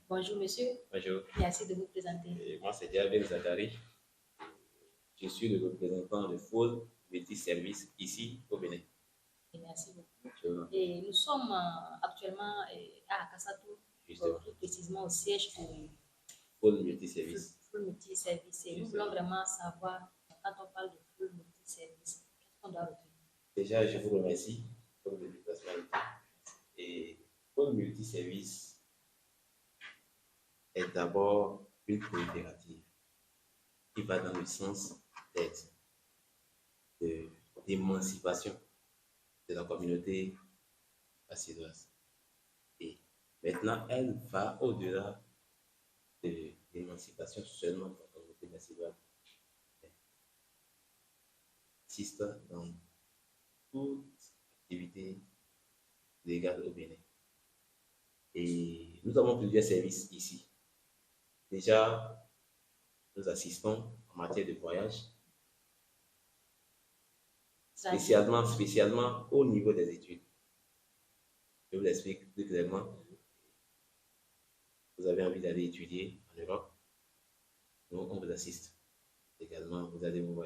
Bonjour monsieur, Bonjour. merci de vous présenter. Moi, c'est Diabel Zadari. Je suis le représentant de Full Multiservice ici au Bénin. Et merci beaucoup. Justement. Et nous sommes actuellement à Kassatou, plus précisément au siège de Full Multiservice. Full Multiservice. Et nous voulons vraiment savoir, quand on parle de Full Multiservice, qu'est-ce qu'on doit retenir? Déjà, je vous remercie pour votre déplacement. Et Full Multiservice est d'abord une coopérative qui va dans le sens d'émancipation de la communauté assidoise. Et maintenant, elle va au-delà de l'émancipation seulement de la communauté assidoise. Elle assiste dans toute activité légale au Bénin. Et nous avons plusieurs services ici. Déjà, nous assistons en matière de voyage, spécialement au niveau des études. Je vous l'explique plus clairement. Vous avez envie d'aller étudier en Europe, nous, on vous assiste. Également, vous allez vous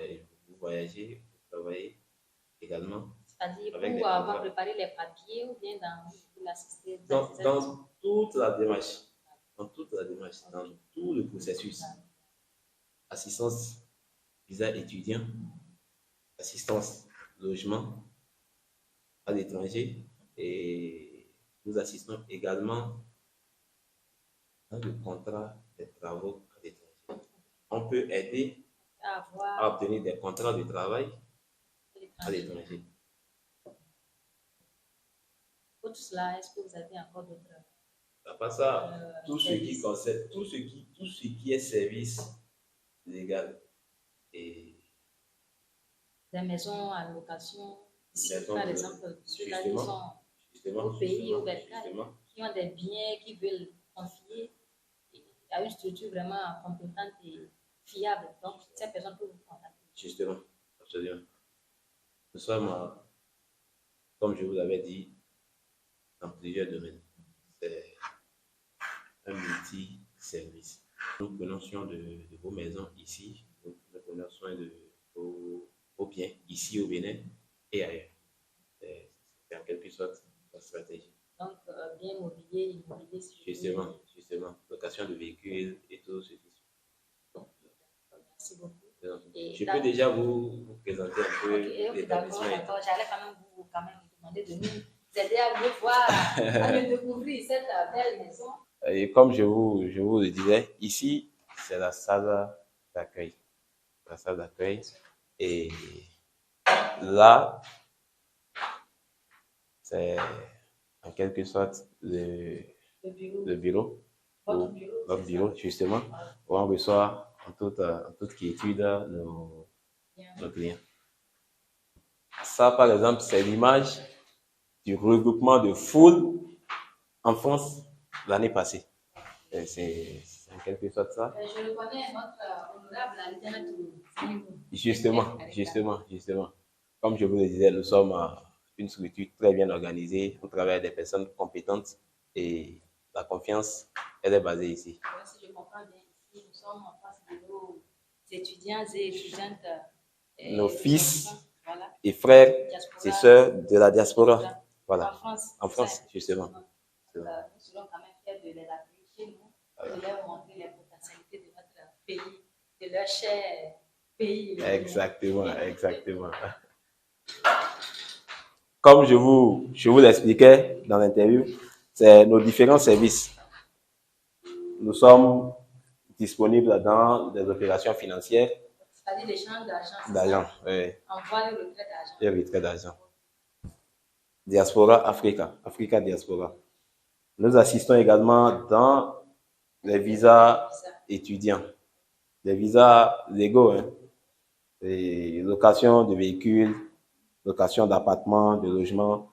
voyager, vous travailler également. C'est-à-dire pour avoir préparé les papiers ou bien pour l'assister dans toute la démarche, dans tout le processus. Assistance visa étudiant, assistance logement à l'étranger et nous assistons également dans le contrat des travaux à l'étranger. On peut aider à obtenir des contrats de travail à l'étranger. Pour tout cela, est-ce que vous avez encore d'autres? À part ça, tout ce qui est service légal et des maisons à location, ici, par exemple, ceux-là qui sont au pays, au Bercail, qui ont des biens qu'ils veulent confier à une structure vraiment compétente et fiable. Donc, ces personnes peuvent vous contacter. Justement, absolument. Nous sommes, comme je vous l'avais dit, dans plusieurs domaines. C'est un multi-service. Nous prenons soin de vos maisons ici, nous prenons soin de vos biens ici au Bénin et ailleurs. C'est en quelque sorte la stratégie. Donc, bien immobilier, Justement, location de véhicules et tout ceci. Merci beaucoup. Je peux déjà vous présenter un peu l'établissement. D'accord, j'allais quand même vous demander de nous aider à mieux voir, à mieux découvrir cette belle maison. Et comme je vous le disais, ici, c'est la salle d'accueil. La salle d'accueil. Et là, c'est en quelque sorte le bureau. Notre bureau, justement, où on reçoit en toute quiétude nos clients. Ça, par exemple, c'est l'image du regroupement de foule en France l'année passée. C'est en quelque sorte ça. Je le connais, notre honorable lieutenant. Justement. Comme je vous le disais, nous sommes une structure très bien organisée. On travaille avec des personnes compétentes et la confiance, elle est basée ici. Si je comprends bien, ici, nous sommes en face de nos étudiants et étudiantes. Nos fils et frères et sœurs de la diaspora. Voilà. En France, justement. Nous serons quand même fiers de les accueillir chez nous, de leur montrer les potentialités de notre pays, de leur cher pays. Exactement. Comme je vous l'expliquais dans l'interview, c'est nos différents services. Nous sommes disponibles dans des opérations financières. C'est-à-dire l'échange d'argent. Oui. Envoi et retrait d'argent. Diaspora Africa Diaspora. Nous assistons également dans les visas étudiants, les visas légaux, et location de véhicules, location d'appartements, de logements.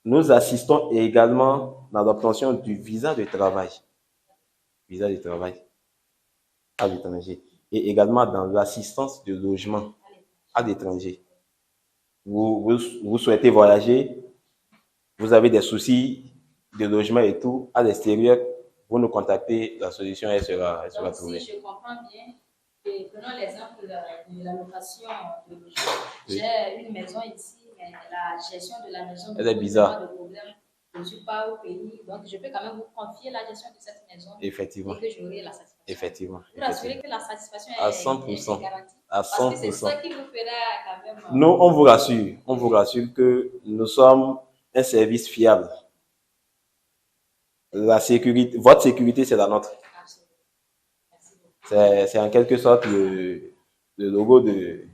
Nous assistons également dans l'obtention du visa de travail à l'étranger et également dans l'assistance de logement à l'étranger. Vous souhaitez voyager, vous avez des soucis de logement et tout, à l'extérieur, vous nous contactez, la solution elle sera trouvée. Si je comprends bien, et prenons l'exemple de la location de logement. J'ai une maison ici, mais la gestion de la maison elle est bizarre. De problème. Je ne suis pas au pays, donc je peux quand même vous confier la gestion de cette maison. Effectivement. Et que j'aurai la satisfaction. Effectivement. Vous assurez que la satisfaction à 100%. Est garantie. À 100%. Parce que c'est ça qui vous fera quand même. Nous, on vous rassure que nous sommes un service fiable. La sécurité, votre sécurité, c'est la nôtre. C'est en quelque sorte le logo de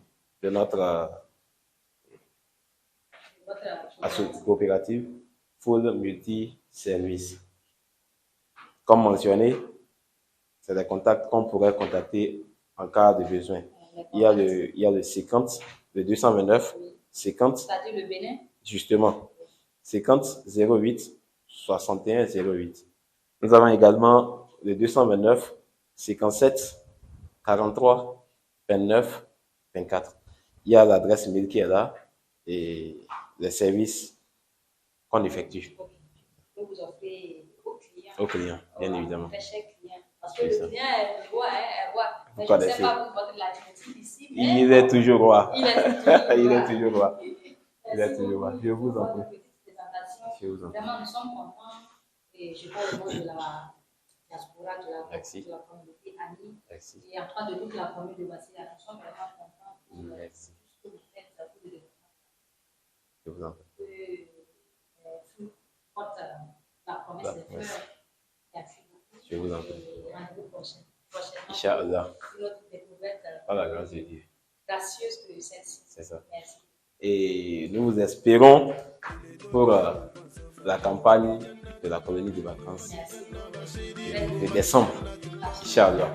notre coopérative Full Multi-Service. Comme mentionné, c'est des contacts qu'on pourrait contacter en cas de besoin. Il y a le 50, le 229, 50. C'est-à-dire le Bénin? Justement, 50 08 61 08. Nous avons également le 229 57 43 29 24. Il y a l'adresse mail qui est là et les services qu'on effectue. Vous offrez aux clients, bien évidemment. Parce que le client est roi, mais je ne sais pas votre l'adjectif ici. Il est toujours roi. Il est toujours roi. Il est toujours roi. Je vous en prie. Vraiment, nous sommes contents. Et je parle au nom de la diaspora, de la communauté Annie. Et en train de toute la communauté de Bassila. Nous sommes vraiment contents pour tout ce que vous faites, pour le développement. Je vous en prie. Porte la promesse des fleurs. Merci beaucoup. Je vous en prie. Rendez-vous prochainement. Inch'Allah. Notre découverte. Par la grâce de Dieu. Gracieuse que celle-ci. C'est ça. Merci. Et nous vous espérons pour la campagne de la colonie de vacances de décembre. Inch'Allah.